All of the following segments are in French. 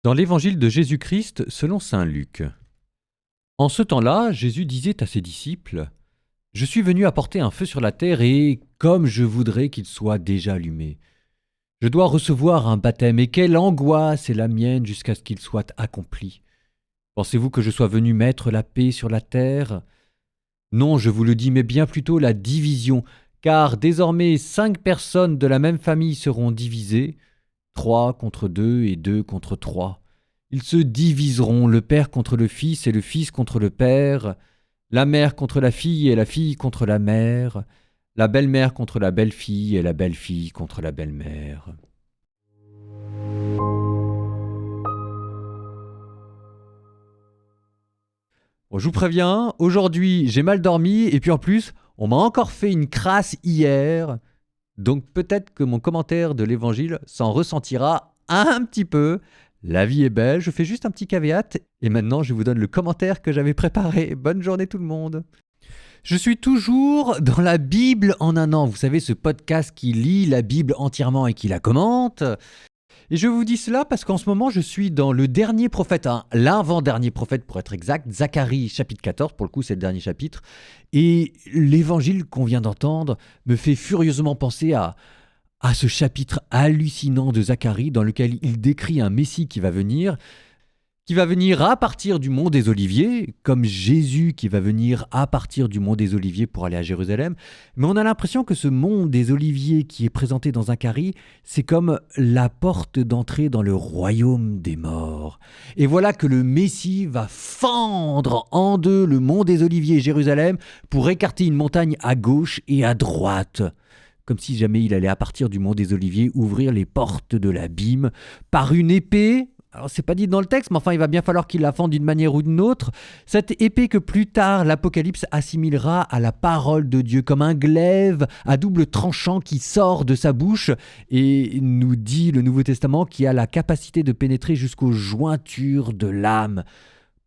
Dans l'évangile de Jésus-Christ selon saint Luc. En ce temps-là, Jésus disait à ses disciples : « Je suis venu apporter un feu sur la terre et, comme je voudrais qu'il soit déjà allumé, je dois recevoir un baptême et quelle angoisse est la mienne jusqu'à ce qu'il soit accompli. Pensez-vous que je sois venu mettre la paix sur la terre ? Non, je vous le dis, mais bien plutôt la division, car désormais 5 personnes de la même famille seront divisées, 3 contre 2 et 2 contre 3. Ils se diviseront, le père contre le fils et le fils contre le père, la mère contre la fille et la fille contre la mère, la belle-mère contre la belle-fille et la belle-fille contre la belle-mère. » Bon, je vous préviens, aujourd'hui j'ai mal dormi et puis en plus, on m'a encore fait une crasse hier. Donc peut-être que mon commentaire de l'évangile s'en ressentira un petit peu. La vie est belle, je fais juste un petit caveat et maintenant je vous donne le commentaire que j'avais préparé. Bonne journée tout le monde. Je suis toujours dans la Bible en un an. Vous savez, ce podcast qui lit la Bible entièrement et qui la commente. Et je vous dis cela parce qu'en ce moment, je suis dans le dernier prophète, l'avant-dernier prophète pour être exact, Zacharie chapitre 14, pour le coup c'est le dernier chapitre. Et l'évangile qu'on vient d'entendre me fait furieusement penser à ce chapitre hallucinant de Zacharie dans lequel il décrit un Messie qui va venir à partir du mont des Oliviers, comme Jésus qui va venir à partir du mont des Oliviers pour aller à Jérusalem. Mais on a l'impression que ce mont des Oliviers qui est présenté dans Zacharie, c'est comme la porte d'entrée dans le royaume des morts. Et voilà que le Messie va fendre en deux le mont des Oliviers et Jérusalem pour écarter une montagne à gauche et à droite. Comme si jamais il allait à partir du mont des Oliviers ouvrir les portes de l'abîme par une épée. Alors c'est pas dit dans le texte, mais enfin il va bien falloir qu'il la fende d'une manière ou d'une autre. Cette épée que plus tard l'Apocalypse assimilera à la parole de Dieu, comme un glaive à double tranchant qui sort de sa bouche et nous dit le Nouveau Testament qui a la capacité de pénétrer jusqu'aux jointures de l'âme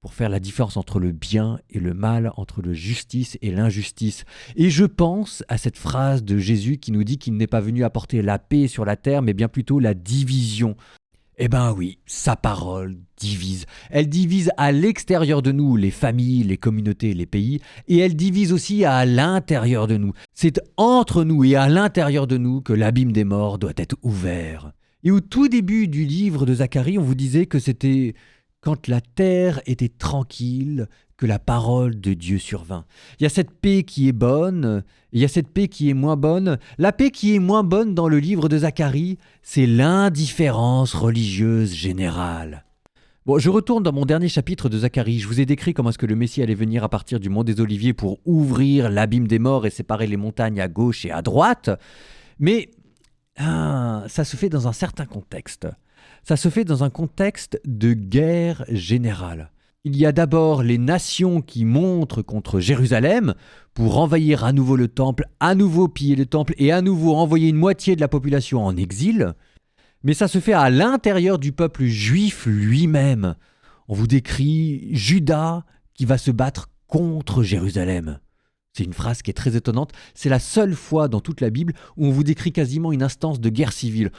pour faire la différence entre le bien et le mal, entre la justice et l'injustice. Et je pense à cette phrase de Jésus qui nous dit qu'il n'est pas venu apporter la paix sur la terre, mais bien plutôt la division. Eh ben oui, sa parole divise. Elle divise à l'extérieur de nous, les familles, les communautés, les pays, et elle divise aussi à l'intérieur de nous. C'est entre nous et à l'intérieur de nous que l'abîme des morts doit être ouvert. Et au tout début du livre de Zacharie, on vous disait que c'était quand la terre était tranquille que la parole de Dieu survint. Il y a cette paix qui est bonne, et il y a cette paix qui est moins bonne. La paix qui est moins bonne dans le livre de Zacharie, c'est l'indifférence religieuse générale. Bon, je retourne dans mon dernier chapitre de Zacharie. Je vous ai décrit comment est-ce que le Messie allait venir à partir du mont des Oliviers pour ouvrir l'abîme des morts et séparer les montagnes à gauche et à droite. Mais ça se fait dans un certain contexte. Ça se fait dans un contexte de guerre générale. Il y a d'abord les nations qui montrent contre Jérusalem pour envahir à nouveau le temple, à nouveau piller le temple et à nouveau envoyer une moitié de la population en exil. Mais ça se fait à l'intérieur du peuple juif lui-même. On vous décrit Juda qui va se battre contre Jérusalem. C'est une phrase qui est très étonnante. C'est la seule fois dans toute la Bible où on vous décrit quasiment une instance de guerre civile.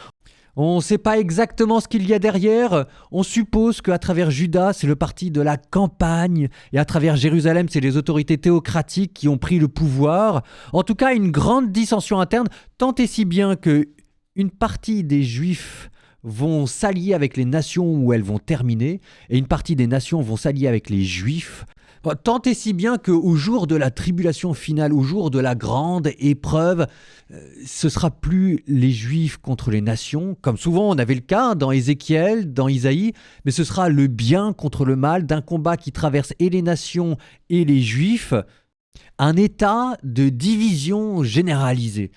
On ne sait pas exactement ce qu'il y a derrière. On suppose qu'à travers Juda, c'est le parti de la campagne. Et à travers Jérusalem, c'est les autorités théocratiques qui ont pris le pouvoir. En tout cas, une grande dissension interne, tant et si bien qu'une partie des Juifs vont s'allier avec les nations où elles vont terminer. Et une partie des nations vont s'allier avec les Juifs. Tant et si bien qu'au jour de la tribulation finale, au jour de la grande épreuve, ce sera plus les Juifs contre les nations, comme souvent on avait le cas dans Ézéchiel, dans Isaïe, mais ce sera le bien contre le mal d'un combat qui traverse et les nations et les Juifs, un état de division généralisée.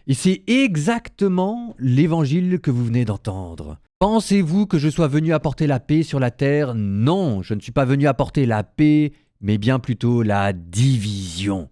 Et c'est exactement l'évangile que vous venez d'entendre. Pensez-vous que je sois venu apporter la paix sur la terre ? Non, je ne suis pas venu apporter la paix, mais bien plutôt la division.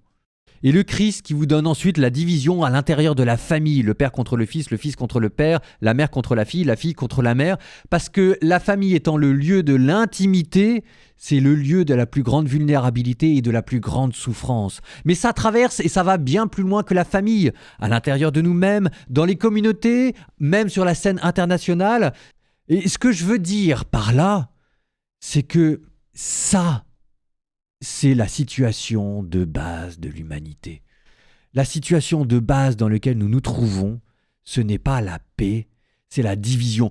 Et le Christ qui vous donne ensuite la division à l'intérieur de la famille, le père contre le fils contre le père, la mère contre la fille contre la mère, parce que la famille étant le lieu de l'intimité, c'est le lieu de la plus grande vulnérabilité et de la plus grande souffrance. Mais ça traverse et ça va bien plus loin que la famille, à l'intérieur de nous-mêmes, dans les communautés, même sur la scène internationale. Et ce que je veux dire par là, c'est que ça, c'est la situation de base de l'humanité. La situation de base dans laquelle nous nous trouvons, ce n'est pas la paix, c'est la division.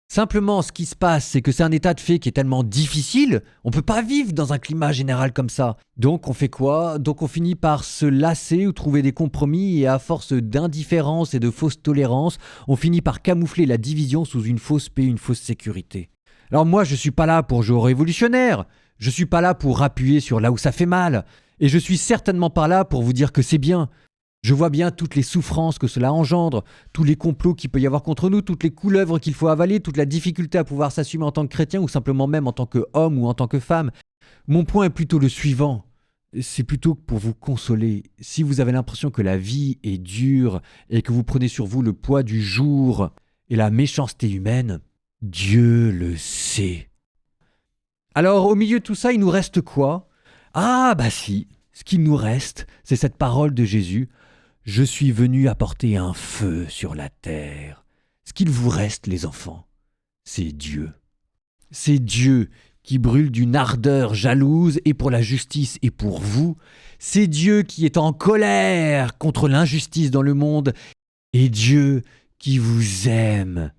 Simplement, ce qui se passe, c'est que c'est un état de fait qui est tellement difficile, on ne peut pas vivre dans un climat général comme ça. Donc on fait quoi? Donc on finit par se lasser ou trouver des compromis et à force d'indifférence et de fausse tolérance, on finit par camoufler la division sous une fausse paix, une fausse sécurité. Alors moi, je ne suis pas là pour jouer au révolutionnaire, je ne suis pas là pour appuyer sur là où ça fait mal, et je suis certainement pas là pour vous dire que c'est bien. Je vois bien toutes les souffrances que cela engendre, tous les complots qu'il peut y avoir contre nous, toutes les couleuvres qu'il faut avaler, toute la difficulté à pouvoir s'assumer en tant que chrétien ou simplement même en tant qu'homme ou en tant que femme. Mon point est plutôt le suivant. C'est plutôt pour vous consoler. Si vous avez l'impression que la vie est dure et que vous prenez sur vous le poids du jour et la méchanceté humaine, Dieu le sait. Alors au milieu de tout ça, il nous reste quoi? Ah bah si, ce qu'il nous reste, c'est cette parole de Jésus. Je suis venu apporter un feu sur la terre. Ce qu'il vous reste, les enfants, c'est Dieu. C'est Dieu qui brûle d'une ardeur jalouse et pour la justice et pour vous. C'est Dieu qui est en colère contre l'injustice dans le monde. Et Dieu qui vous aime.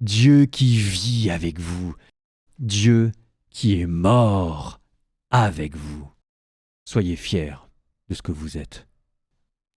Dieu qui vit avec vous. Dieu qui est mort avec vous. Soyez fiers de ce que vous êtes.